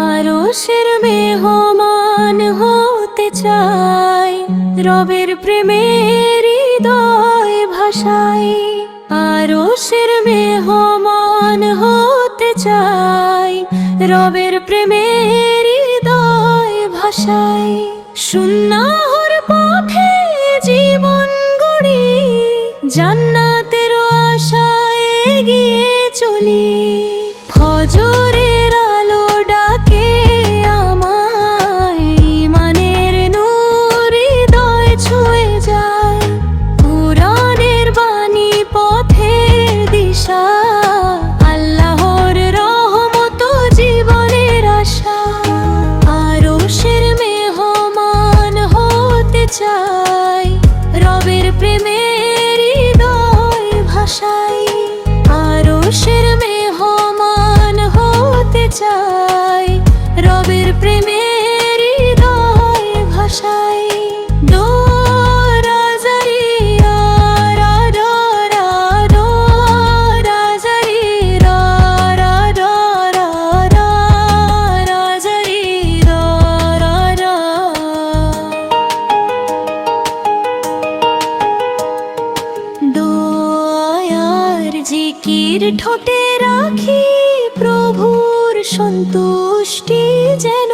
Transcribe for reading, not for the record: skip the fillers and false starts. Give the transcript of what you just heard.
আরশের মেহমান হতে চাই, রবের প্রেমের হৃদয় ভাষাই। আরশের মেহমান হতে চাই, রবের প্রেমের হৃদয় ভাষাই। সুন্নাহর পথে জীবন গড়ি, জান্নাতের আশায় এগিয়ে চলি। ফজরের আলো ডাকে আমায়, ঈমানের নূর হৃদয় ছুঁয়ে যায়। কুরআনের বাণী পথের দিশা, আল্লাহর রহমত জীবনের আশা। আরশের মেহমান হতে চাই, রবের প্রেমের হৃদয় ভাষাই। আরশের মেহমান হতে চাই, রবের প্রেমের হৃদয় ভাষাই। জিকির ঠোঁটে রাখি, প্রভুর সন্তুষ্টি যেন